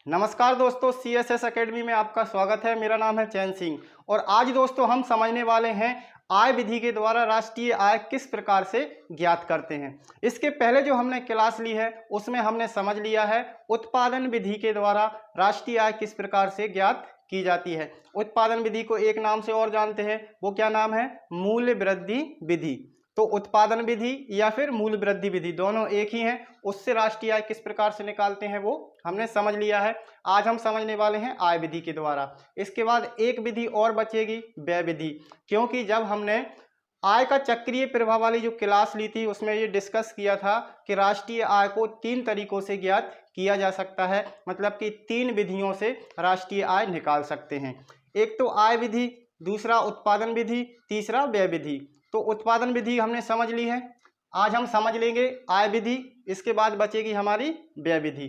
नमस्कार दोस्तों, CSS academy में आपका स्वागत है। मेरा नाम है चैन सिंह और आज दोस्तों हम समझने वाले हैं आय विधि के द्वारा राष्ट्रीय आय किस प्रकार से ज्ञात करते हैं। इसके पहले जो हमने क्लास ली है उसमें हमने समझ लिया है उत्पादन विधि के द्वारा राष्ट्रीय आय किस प्रकार से ज्ञात की जाती है। उत्पादन विधि को एक नाम से और जानते हैं, वो क्या नाम है? मूल्य वृद्धि विधि। तो उत्पादन विधि या फिर मूल्य वृद्धि विधि दोनों एक ही हैं। उससे राष्ट्रीय आय किस प्रकार से निकालते हैं वो हमने समझ लिया है। आज हम समझने वाले हैं आय विधि के द्वारा। इसके बाद एक विधि और बचेगी, व्यय विधि, क्योंकि जब हमने आय का चक्रीय प्रभाव वाली जो क्लास ली थी उसमें ये डिस्कस किया था कि राष्ट्रीय आय को 3 तरीकों से ज्ञात किया जा सकता है, मतलब कि 3 विधियों से राष्ट्रीय आय निकाल सकते हैं। एक तो आय विधि, दूसरा उत्पादन विधि, तीसरा व्यय विधि। तो उत्पादन विधि हमने समझ ली है, आज हम समझ लेंगे आय विधि। इसके बाद बचेगी हमारी व्यय विधि।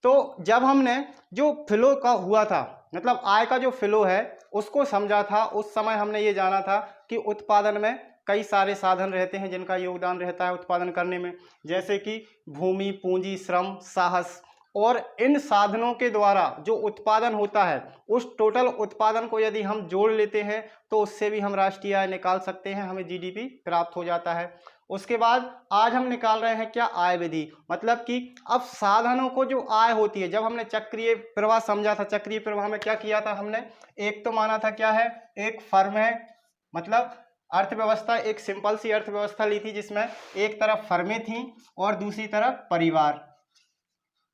तो जब हमने जो फ्लो का हुआ था, मतलब आय का जो फ्लो है उसको समझा था, उस समय हमने ये जाना था कि उत्पादन में कई सारे साधन रहते हैं जिनका योगदान रहता है उत्पादन करने में, जैसे कि भूमि, पूंजी, श्रम, साहस। और इन साधनों के द्वारा जो उत्पादन होता है उस टोटल उत्पादन को यदि हम जोड़ लेते हैं तो उससे भी हम राष्ट्रीय आय निकाल सकते हैं, हमें जीडीपी प्राप्त हो जाता है। उसके बाद आज हम निकाल रहे हैं क्या? आय विधि। मतलब कि अब साधनों को जो आय होती है, जब हमने चक्रीय प्रवाह समझा था, चक्रीय प्रवाह में क्या किया था हमने? एक तो माना था क्या है, एक फर्म है, मतलब अर्थव्यवस्था, एक सिंपल सी अर्थव्यवस्था ली थी जिसमें एक तरफ फर्में थी और दूसरी तरफ परिवार।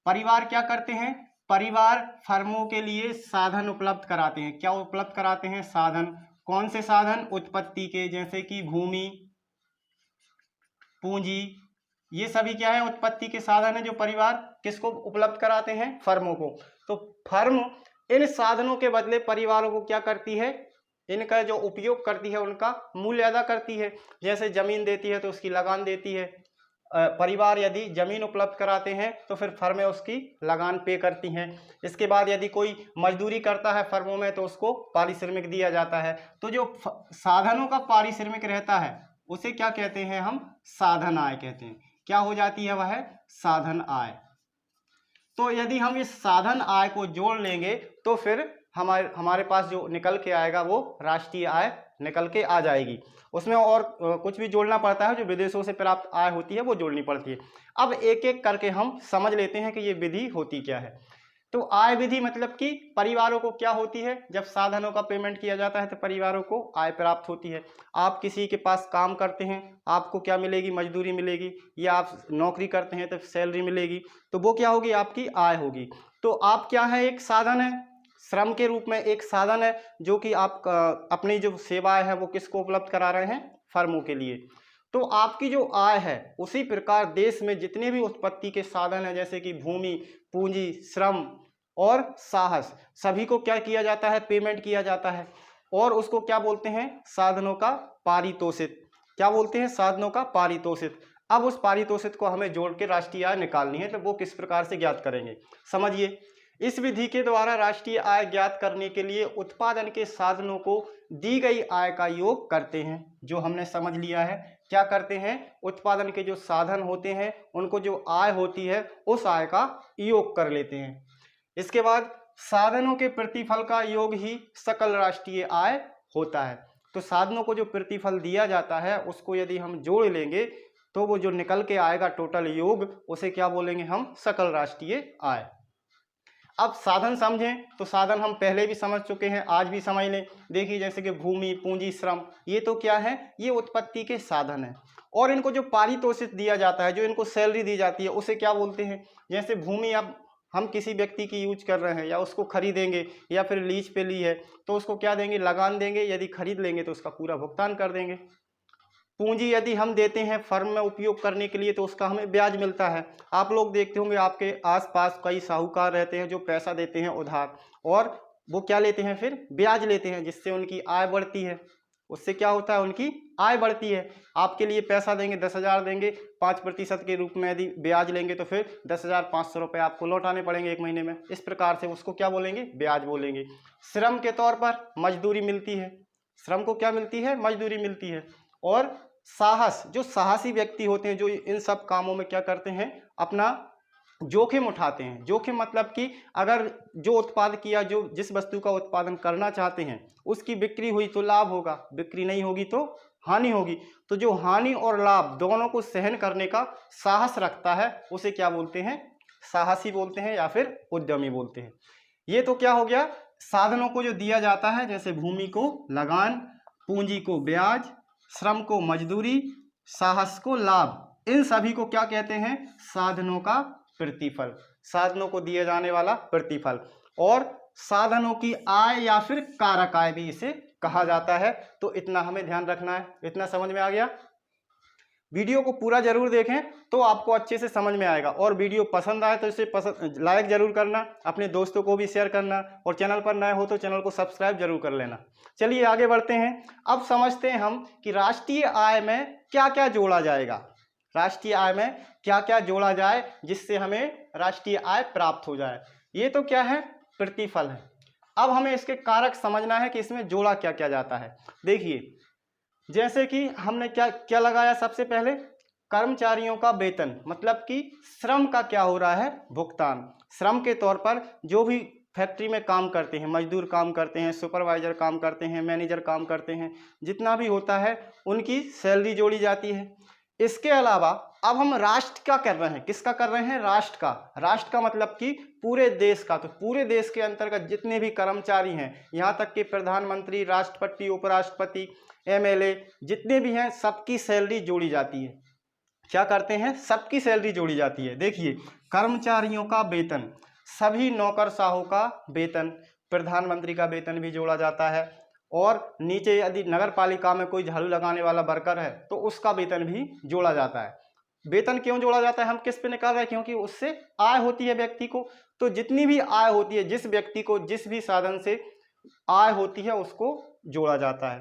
परिवार क्या करते हैं? परिवार फर्मों के लिए साधन उपलब्ध कराते हैं। क्या उपलब्ध कराते हैं? साधन। कौन से साधन? उत्पत्ति के, जैसे कि भूमि, पूंजी, ये सभी क्या है? उत्पत्ति के साधन है जो परिवार किसको उपलब्ध कराते हैं? फर्मों को। तो फर्म इन साधनों के बदले परिवारों को क्या करती है? इनका जो उपयोग करती है उनका मूल्य अदा करती है। जैसे जमीन देती है तो उसकी लगान देती है। परिवार यदि जमीन उपलब्ध कराते हैं तो फिर फर्में उसकी लगान पे करती हैं। इसके बाद यदि कोई मजदूरी करता है फर्मों में तो उसको पारिश्रमिक दिया जाता है। तो जो साधनों का पारिश्रमिक रहता है उसे क्या कहते हैं? हम साधन आय कहते हैं। क्या हो जाती है वह? साधन आय। तो यदि हम इस साधन आय को जोड़ लेंगे तो फिर हमारे पास जो निकल के आएगा वो राष्ट्रीय आय निकल के आ जाएगी। उसमें और कुछ भी जोड़ना पड़ता है, जो विदेशों से प्राप्त आय होती है वो जोड़नी पड़ती है। अब एक एक करके हम समझ लेते हैं कि ये विधि होती क्या है। तो आय विधि मतलब कि परिवारों को क्या होती है? जब साधनों का पेमेंट किया जाता है तो परिवारों को आय प्राप्त होती है। आप किसी के पास काम करते हैं, आपको क्या मिलेगी? मजदूरी मिलेगी। या आप नौकरी करते हैं तो सैलरी मिलेगी, तो वो क्या होगी? आपकी आय होगी। तो आप क्या है? एक साधन है, श्रम के रूप में एक साधन है जो कि आप अपनी जो सेवाएं है वो किसको उपलब्ध करा रहे हैं? फर्मों के लिए। तो आपकी जो आय है उसी प्रकार देश में जितने भी उत्पत्ति के साधन है, जैसे कि भूमि, पूंजी, श्रम और साहस, सभी को क्या किया जाता है? पेमेंट किया जाता है। और उसको क्या बोलते हैं? साधनों का पारितोषित। क्या बोलते हैं? साधनों का पारितोषित। अब उस पारितोषित को हमें जोड़ के राष्ट्रीय आय निकालनी है, तो वो किस प्रकार से ज्ञात करेंगे समझिए। इस विधि के द्वारा राष्ट्रीय आय ज्ञात करने के लिए उत्पादन के साधनों को दी गई आय का योग करते हैं, जो हमने समझ लिया है। क्या करते हैं? उत्पादन के जो साधन होते हैं उनको जो आय होती है उस आय का योग कर लेते हैं। इसके बाद साधनों के प्रतिफल का योग ही सकल राष्ट्रीय आय होता है। तो साधनों को जो प्रतिफल दिया जाता है उसको यदि हम जोड़ लेंगे तो वो जो निकल के आएगा टोटल योग, उसे क्या बोलेंगे हम? सकल राष्ट्रीय आय। अब साधन समझें तो साधन हम पहले भी समझ चुके हैं, आज भी समझ लें। देखिए जैसे कि भूमि, पूंजी, श्रम, ये तो क्या है? ये उत्पत्ति के साधन है। और इनको जो पारितोषित दिया जाता है, जो इनको सैलरी दी जाती है, उसे क्या बोलते हैं? जैसे भूमि अब हम किसी व्यक्ति की यूज कर रहे हैं या उसको खरीदेंगे या फिर लीज पे ली है तो उसको क्या देंगे? लगान देंगे। यदि खरीद लेंगे तो उसका पूरा भुगतान कर देंगे। पूंजी यदि हम देते हैं फर्म में उपयोग करने के लिए तो उसका हमें ब्याज मिलता है। आप लोग देखते होंगे आपके आसपास कई साहूकार रहते हैं जो पैसा देते हैं उधार, और वो क्या लेते हैं? फिर ब्याज लेते हैं, जिससे उनकी आय बढ़ती है। उससे क्या होता है? उनकी आय बढ़ती है। आपके लिए पैसा देंगे, 10,000 देंगे, 5% के रूप में यदि ब्याज लेंगे तो फिर 10,500 रुपये आपको लौटाने पड़ेंगे 1 महीने में। इस प्रकार से उसको क्या बोलेंगे? ब्याज बोलेंगे। श्रम के तौर पर मजदूरी मिलती है। श्रम को क्या मिलती है? मजदूरी मिलती है। और साहस, जो साहसी व्यक्ति होते हैं जो इन सब कामों में क्या करते हैं? अपना जोखिम उठाते हैं। जोखिम मतलब कि अगर जो उत्पाद किया, जो जिस वस्तु का उत्पादन करना चाहते हैं उसकी बिक्री हुई तो लाभ होगा, बिक्री नहीं होगी तो हानि होगी। तो जो हानि और लाभ दोनों को सहन करने का साहस रखता है उसे क्या बोलते हैं? साहसी बोलते हैं या फिर उद्यमी बोलते हैं। ये तो क्या हो गया? साधनों को जो दिया जाता है, जैसे भूमि को लगान, पूंजी को ब्याज, श्रम को मजदूरी, साहस को लाभ, इन सभी को क्या कहते हैं? साधनों का प्रतिफल, साधनों को दिए जाने वाला प्रतिफल। और साधनों की आय या फिर कारक आय भी इसे कहा जाता है। तो इतना हमें ध्यान रखना है। इतना समझ में आ गया? वीडियो को पूरा जरूर देखें तो आपको अच्छे से समझ में आएगा। और वीडियो पसंद आए तो इसे लाइक जरूर करना, अपने दोस्तों को भी शेयर करना, और चैनल पर नए हो तो चैनल को सब्सक्राइब जरूर कर लेना। चलिए आगे बढ़ते हैं। अब समझते हैं हम कि राष्ट्रीय आय में क्या क्या जोड़ा जाएगा। राष्ट्रीय आय में क्या क्या जोड़ा जाए जिससे हमें राष्ट्रीय आय प्राप्त हो जाए। ये तो क्या है? प्रतिफल है। अब हमें इसके कारक समझना है कि इसमें जोड़ा क्या क्या जाता है। देखिए, जैसे कि हमने क्या क्या लगाया, सबसे पहले कर्मचारियों का वेतन, मतलब कि श्रम का क्या हो रहा है? भुगतान। श्रम के तौर पर जो भी फैक्ट्री में काम करते हैं, मजदूर काम करते हैं, सुपरवाइजर काम करते हैं, मैनेजर काम करते हैं, जितना भी होता है उनकी सैलरी जोड़ी जाती है। इसके अलावा अब हम राष्ट्र का कर रहे हैं। किसका कर रहे हैं? राष्ट्र का। राष्ट्र का मतलब कि पूरे देश का। तो पूरे देश के अंतर्गत जितने भी कर्मचारी हैं, यहाँ तक कि प्रधानमंत्री, राष्ट्रपति, उपराष्ट्रपति, एमएलए, जितने भी हैं, सबकी सैलरी जोड़ी जाती है। क्या करते हैं? सबकी सैलरी जोड़ी जाती है। देखिए, कर्मचारियों का वेतन, सभी नौकरशाहों का वेतन, प्रधानमंत्री का वेतन भी जोड़ा जाता है। और नीचे यदि नगर पालिका में कोई झाड़ू लगाने वाला वर्कर है तो उसका वेतन भी जोड़ा जाता है। वेतन क्यों जोड़ा जाता है? हम किस पे निकाल रहे हैं? क्योंकि उससे आय होती है व्यक्ति को। तो जितनी भी आय होती है, जिस व्यक्ति को जिस भी साधन से आय होती है उसको जोड़ा जाता है।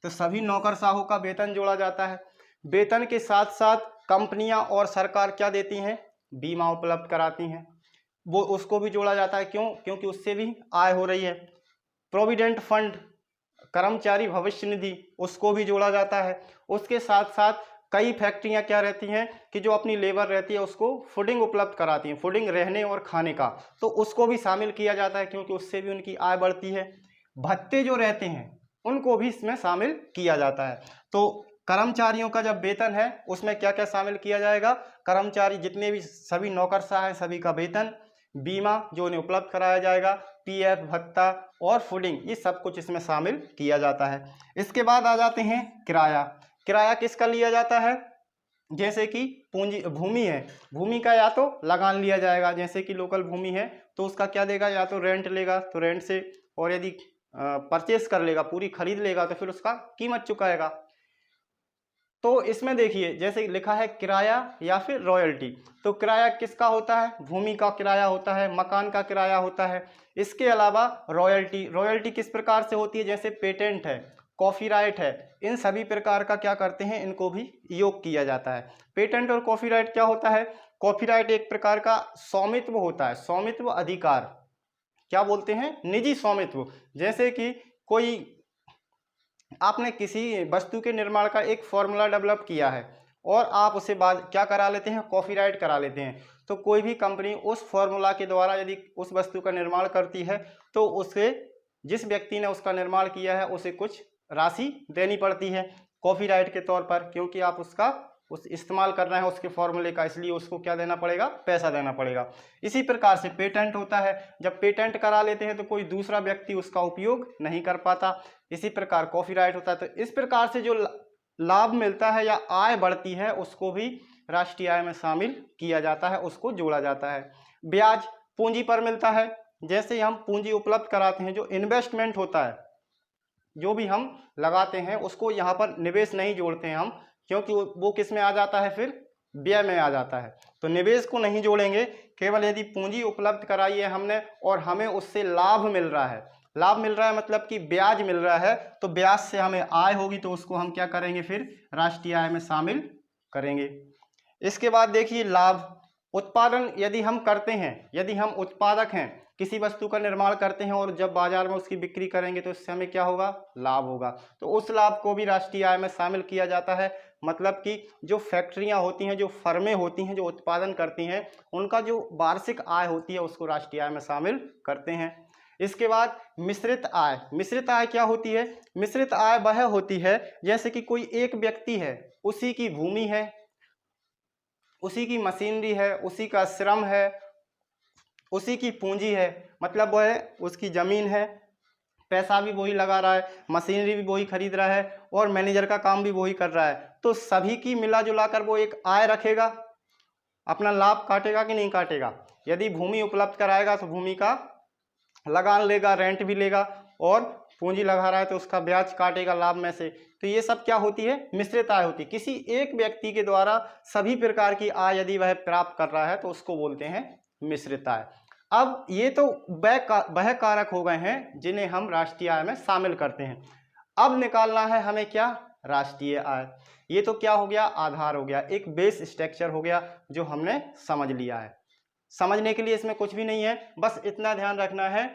तो सभी नौकरशाहों का वेतन जोड़ा जाता है। वेतन के साथ साथ कंपनियां और सरकार क्या देती हैं? बीमा उपलब्ध कराती हैं, वो उसको भी जोड़ा जाता है। क्यों? क्योंकि उससे भी आय हो रही है। प्रोविडेंट फंड, कर्मचारी भविष्य निधि, उसको भी जोड़ा जाता है। उसके साथ साथ कई फैक्ट्रियां क्या रहती हैं कि जो अपनी लेबर रहती है उसको फूडिंग उपलब्ध कराती हैं, फूडिंग, रहने और खाने का, तो उसको भी शामिल किया जाता है क्योंकि उससे भी उनकी आय बढ़ती है। भत्ते जो रहते हैं उनको भी इसमें शामिल किया जाता है। तो कर्मचारियों का जब वेतन है उसमें क्या क्या शामिल किया जाएगा? कर्मचारी जितने भी सभी नौकरशाह हैं सभी का वेतन, बीमा जो उन्हें उपलब्ध कराया जाएगा, पीएफ, भत्ता और फूडिंग, ये सब कुछ इसमें शामिल किया जाता है। इसके बाद आ जाते हैं किराया। किराया किसका लिया जाता है? जैसे कि पूंजी भूमि है, भूमि का या तो लगान लिया जाएगा, जैसे कि लोकल भूमि है तो उसका क्या देगा? या तो रेंट लेगा तो रेंट से, और यदि परचेस कर लेगा, पूरी खरीद लेगा तो फिर उसका कीमत चुकाएगा। तो इसमें देखिए जैसे लिखा है किराया या फिर रॉयल्टी। तो किराया किसका होता है? भूमि का किराया होता है, मकान का किराया होता है। इसके अलावा रॉयल्टी, रॉयल्टी किस प्रकार से होती है? जैसे पेटेंट है, कॉपीराइट है, इन सभी प्रकार का क्या करते हैं? इनको भी योग किया जाता है। पेटेंट और कॉपीराइट क्या होता है? कॉपीराइट एक प्रकार का स्वामित्व होता है, स्वामित्व अधिकार, क्या बोलते हैं? निजी स्वामित्व। जैसे कि कोई आपने किसी वस्तु के निर्माण का एक फॉर्मूला डेवलप किया है और आप उसे बाद क्या करा लेते हैं? कॉपीराइट करा लेते हैं। तो कोई भी कंपनी उस फॉर्मूला के द्वारा यदि उस वस्तु का निर्माण करती है तो उसे, जिस व्यक्ति ने उसका निर्माण किया है, उसे कुछ राशि देनी पड़ती है कॉपीराइट के तौर पर, क्योंकि आप उसका इस्तेमाल कर रहे हैं उसके फॉर्मूले का, इसलिए उसको क्या देना पड़ेगा? पैसा देना पड़ेगा। इसी प्रकार से पेटेंट होता है, जब पेटेंट करा लेते हैं तो कोई दूसरा व्यक्ति उसका उपयोग नहीं कर पाता। इसी प्रकार कॉपीराइट होता है। तो इस प्रकार से जो लाभ मिलता है या आय बढ़ती है उसको भी राष्ट्रीय आय में शामिल किया जाता है, उसको जोड़ा जाता है। ब्याज पूंजी पर मिलता है। जैसे हम पूंजी उपलब्ध कराते हैं, जो इन्वेस्टमेंट होता है, जो भी हम लगाते हैं उसको यहाँ पर निवेश नहीं जोड़ते हैं हम, क्योंकि वो किस में आ जाता है? फिर व्यय में आ जाता है। तो निवेश को नहीं जोड़ेंगे, केवल यदि पूंजी उपलब्ध कराई है हमने और हमें उससे लाभ मिल रहा है, लाभ मिल रहा है मतलब कि ब्याज मिल रहा है, तो ब्याज से हमें आय होगी तो उसको हम क्या करेंगे? फिर राष्ट्रीय आय में शामिल करेंगे। इसके बाद देखिए लाभ, उत्पादन यदि हम करते हैं, यदि हम उत्पादक हैं, किसी वस्तु का निर्माण करते हैं और जब बाजार में उसकी बिक्री करेंगे तो इससे हमें क्या होगा? लाभ होगा। तो उस लाभ को भी राष्ट्रीय आय में शामिल किया जाता है। मतलब कि जो फैक्ट्रियां होती हैं, जो फर्में होती हैं, जो उत्पादन करती हैं, उनका जो वार्षिक आय होती है उसको राष्ट्रीय आय में शामिल करते हैं। इसके बाद मिश्रित आय। मिश्रित आय क्या होती है? मिश्रित आय वह होती है जैसे कि कोई एक व्यक्ति है, उसी की भूमि है, उसी की मशीनरी है, उसी का श्रम है, उसी की पूंजी है, मतलब वह उसकी जमीन है, पैसा भी वही लगा रहा है, मशीनरी भी वही खरीद रहा है और मैनेजर का काम भी वही कर रहा है, तो सभी की मिला जुला कर वो एक आय रखेगा, अपना लाभ काटेगा कि नहीं काटेगा? यदि भूमि उपलब्ध कराएगा तो भूमि का लगान लेगा, रेंट भी लेगा, और पूंजी लगा रहा है तो उसका ब्याज काटेगा लाभ में से। तो ये सब क्या होती है? मिश्रित आय होती है। किसी एक व्यक्ति के द्वारा सभी प्रकार की आय यदि वह प्राप्त कर रहा है तो उसको बोलते हैं मिश्रित आय। अब ये तो वह कारक हो गए हैं जिन्हें हम राष्ट्रीय आय में शामिल करते हैं। अब निकालना है हमें क्या? राष्ट्रीय आय। ये तो क्या हो गया? आधार हो गया, एक बेस स्ट्रक्चर हो गया जो हमने समझ लिया है। समझने के लिए इसमें कुछ भी नहीं है, बस इतना ध्यान रखना है,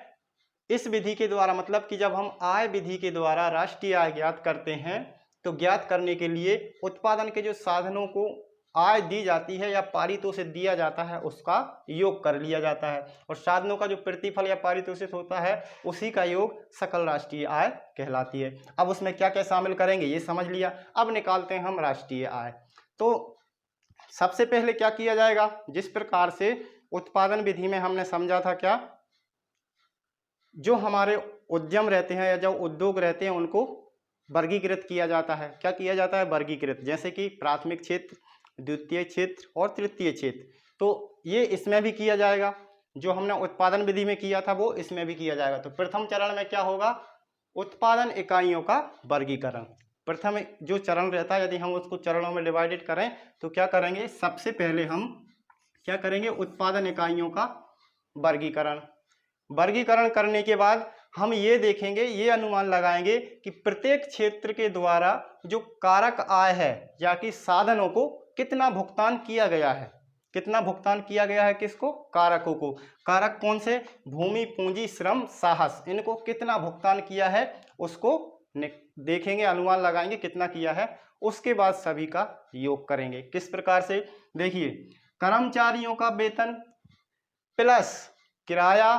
इस विधि के द्वारा, मतलब कि जब हम आय विधि के द्वारा राष्ट्रीय आय ज्ञात करते हैं तो ज्ञात करने के लिए उत्पादन के जो साधनों को आय दी जाती है या पारितोषिक दिया जाता है उसका योग कर लिया जाता है, और साधनों का जो प्रतिफल या पारितोषिक होता है उसी का योग सकल राष्ट्रीय आय कहलाती है। अब उसमें क्या क्या शामिल करेंगे ये समझ लिया। अब निकालते हैं हम राष्ट्रीय आय। तो सबसे पहले क्या किया जाएगा? जिस प्रकार से उत्पादन विधि में हमने समझा था, क्या जो हमारे उद्यम रहते हैं या जो उद्योग रहते हैं उनको वर्गीकृत किया जाता है। क्या किया जाता है? वर्गीकृत। जैसे कि प्राथमिक क्षेत्र, द्वितीय क्षेत्र और तृतीय क्षेत्र, तो ये इसमें भी किया जाएगा। जो हमने उत्पादन विधि में किया था वो इसमें भी किया जाएगा। तो प्रथम चरण में क्या होगा? उत्पादन इकाइयों का वर्गीकरण। प्रथम जो चरण रहता है यदि हम उसको चरणों में डिवाइडेड करें तो क्या करेंगे? सबसे पहले हम क्या करेंगे? उत्पादन इकाइयों का वर्गीकरण। वर्गीकरण करने के बाद हम ये देखेंगे, ये अनुमान लगाएंगे कि प्रत्येक क्षेत्र के द्वारा जो कारक आय है या कि साधनों को कितना भुगतान किया गया है। कितना भुगतान किया गया है? किसको? कारकों को। कारक कौन से? भूमि, पूंजी, श्रम, साहस, इनको कितना भुगतान किया है उसको देखेंगे, अनुमान लगाएंगे कितना किया है, उसके बाद सभी का योग करेंगे। किस प्रकार से? देखिए, कर्मचारियों का वेतन प्लस किराया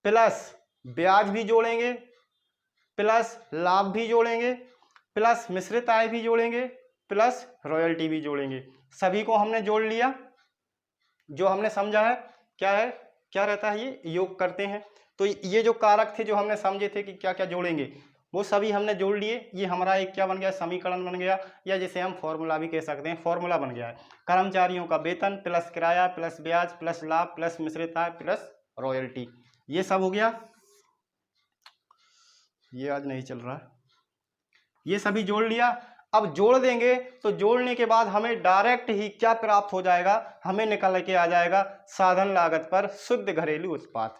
प्लस ब्याज भी जोड़ेंगे, प्लस लाभ भी जोड़ेंगे, प्लस मिश्रित आय भी जोड़ेंगे, प्लस रॉयल्टी भी जोड़ेंगे। सभी को हमने जोड़ लिया। जो हमने समझा है क्या है, क्या रहता है, ये योग करते हैं। तो ये जो कारक थे जो हमने समझे थे कि क्या क्या जोड़ेंगे, वो सभी हमने जोड़ लिए। ये हमारा एक क्या बन गया? समीकरण बन गया, या जिसे हम फॉर्मूला भी कह सकते हैं, फॉर्मूला बन गया है। कर्मचारियों का वेतन प्लस किराया प्लस ब्याज प्लस लाभ प्लस मिश्रित आय प्लस रॉयल्टी, ये सब हो गया। ये आज नहीं चल रहा है। ये सभी जोड़ लिया। अब जोड़ देंगे तो जोड़ने के बाद हमें डायरेक्ट ही क्या प्राप्त हो जाएगा? हमें निकल के आ जाएगा साधन लागत पर शुद्ध घरेलू उत्पाद।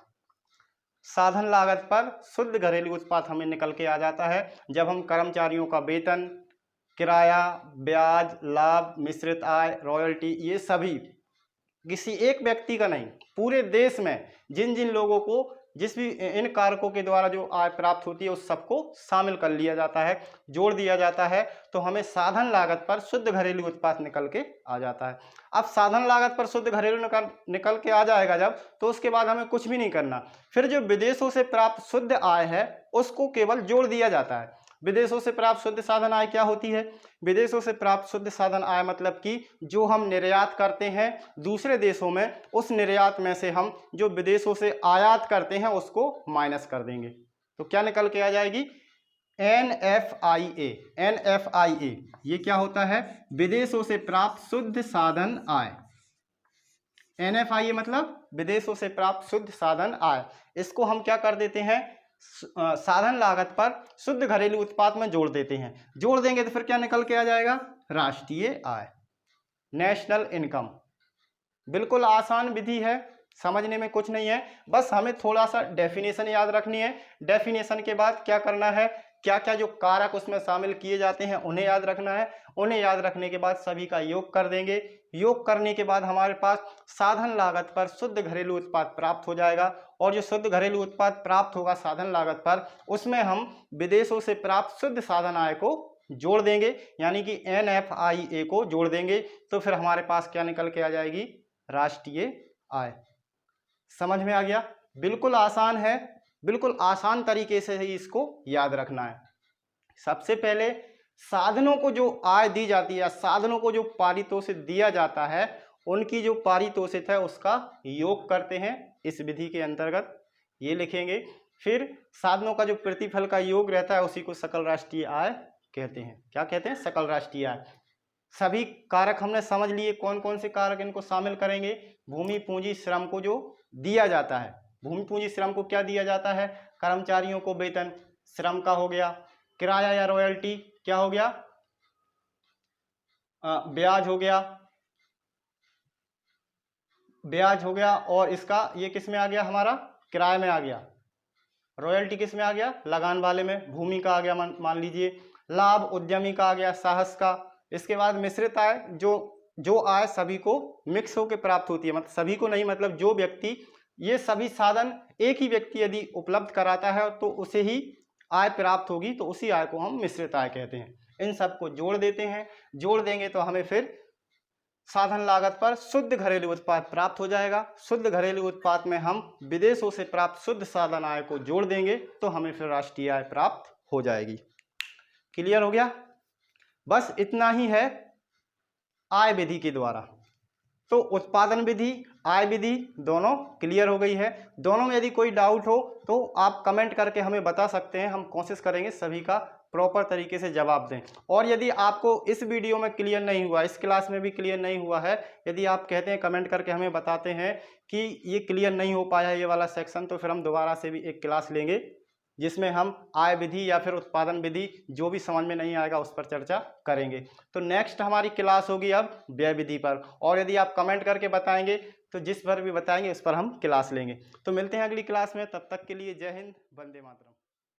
साधन लागत पर शुद्ध घरेलू उत्पाद हमें निकल के आ जाता है जब हम कर्मचारियों का वेतन, किराया, ब्याज, लाभ, मिश्रित आय, रॉयल्टी, ये सभी किसी एक व्यक्ति का नहीं, पूरे देश में जिन जिन लोगों को जिस भी इन कारकों के द्वारा जो आय प्राप्त होती है उस सबको शामिल कर लिया जाता है, जोड़ दिया जाता है, तो हमें साधन लागत पर शुद्ध घरेलू उत्पाद निकल के आ जाता है। अब साधन लागत पर शुद्ध घरेलू निकल के आ जाएगा जब, तो उसके बाद हमें कुछ भी नहीं करना। फिर जो विदेशों से प्राप्त शुद्ध आय है उसको केवल जोड़ दिया जाता है। विदेशों से प्राप्त शुद्ध साधन आय क्या होती है? विदेशों से प्राप्त शुद्ध साधन आय मतलब कि जो हम निर्यात करते हैं दूसरे देशों में, उस निर्यात में से हम जो विदेशों से आयात करते हैं उसको माइनस कर देंगे, तो क्या निकल के आ जाएगी? NFIA। NFIA ये क्या होता है? विदेशों से प्राप्त शुद्ध साधन आय। NFIA मतलब विदेशों से प्राप्त शुद्ध साधन आय। इसको हम क्या कर देते हैं? साधन लागत पर शुद्ध घरेलू उत्पाद में जोड़ देते हैं। जोड़ देंगे तो फिर क्या निकल के आ जाएगा? राष्ट्रीय आय, नेशनल इनकम। बिल्कुल आसान विधि है, समझने में कुछ नहीं है, बस हमें थोड़ा सा डेफिनेशन याद रखनी है। डेफिनेशन के बाद क्या करना है, क्या क्या जो कारक उसमें शामिल किए जाते हैं उन्हें याद रखना है। उन्हें याद रखने के बाद सभी का योग कर देंगे। योग करने के बाद हमारे पास साधन लागत पर शुद्ध घरेलू उत्पाद प्राप्त हो जाएगा, और जो शुद्ध घरेलू उत्पाद प्राप्त होगा साधन लागत पर, उसमें हम विदेशों से प्राप्त शुद्ध साधन आय को जोड़ देंगे, यानी कि NFIA को जोड़ देंगे, तो फिर हमारे पास क्या निकल के आ जाएगी, राष्ट्रीय आय। समझ में आ गया? बिल्कुल आसान है, बिल्कुल आसान तरीके से ही इसको याद रखना है। सबसे पहले साधनों को जो आय दी जाती है, साधनों को जो पारितोषिक दिया जाता है, उनकी जो पारितोषिक है उसका योग करते हैं इस विधि के अंतर्गत, ये लिखेंगे। फिर साधनों का जो प्रतिफल का योग रहता है उसी को सकल राष्ट्रीय आय कहते हैं। क्या कहते हैं? सकल राष्ट्रीय आय। सभी कारक हमने समझ लिए, कौन कौन से कारक इनको शामिल करेंगे। भूमि पूंजी श्रम को जो दिया जाता है, भूमि पूंजी श्रम को क्या दिया जाता है, कर्मचारियों को वेतन, श्रम का हो गया, किराया या रॉयल्टी क्या हो गया, ब्याज हो गया, ब्याज हो गया, और इसका ये किस में आ गया, हमारा किराए में आ गया। रॉयल्टी किस में आ गया, लगान वाले में। भूमि का आ गया मान लीजिए। लाभ उद्यमी का आ गया, साहस का। इसके बाद मिश्रित आय, जो आय सभी को मिक्स होकर प्राप्त होती है, मतलब सभी को नहीं, मतलब जो व्यक्ति, ये सभी साधन एक ही व्यक्ति यदि उपलब्ध कराता है तो उसे ही आय प्राप्त होगी, तो उसी आय को हम मिश्रित आय कहते हैं। इन सबको जोड़ देते हैं, जोड़ देंगे तो हमें फिर साधन लागत पर शुद्ध घरेलू उत्पाद प्राप्त हो जाएगा। शुद्ध घरेलू उत्पाद में हम विदेशों से प्राप्त शुद्ध साधन आय को जोड़ देंगे तो हमें फिर राष्ट्रीय आय प्राप्त हो जाएगी। क्लियर हो गया? बस इतना ही है आय विधि के द्वारा। तो उत्पादन विधि, आय विधि दोनों क्लियर हो गई है। दोनों में यदि कोई डाउट हो तो आप कमेंट करके हमें बता सकते हैं, हम कोशिश करेंगे सभी का प्रॉपर तरीके से जवाब दें। और यदि आपको इस वीडियो में क्लियर नहीं हुआ, इस क्लास में भी क्लियर नहीं हुआ है, यदि आप कहते हैं, कमेंट करके हमें बताते हैं कि ये क्लियर नहीं हो पाया ये वाला सेक्शन, तो फिर हम दोबारा से भी एक क्लास लेंगे जिसमें हम आय विधि या फिर उत्पादन विधि जो भी समझ में नहीं आएगा उस पर चर्चा करेंगे। तो नेक्स्ट हमारी क्लास होगी अब व्यय विधि पर, और यदि आप कमेंट करके बताएंगे तो जिस पर भी बताएंगे उस पर हम क्लास लेंगे। तो मिलते हैं अगली क्लास में, तब तक के लिए जय हिंद, वंदे मातरम।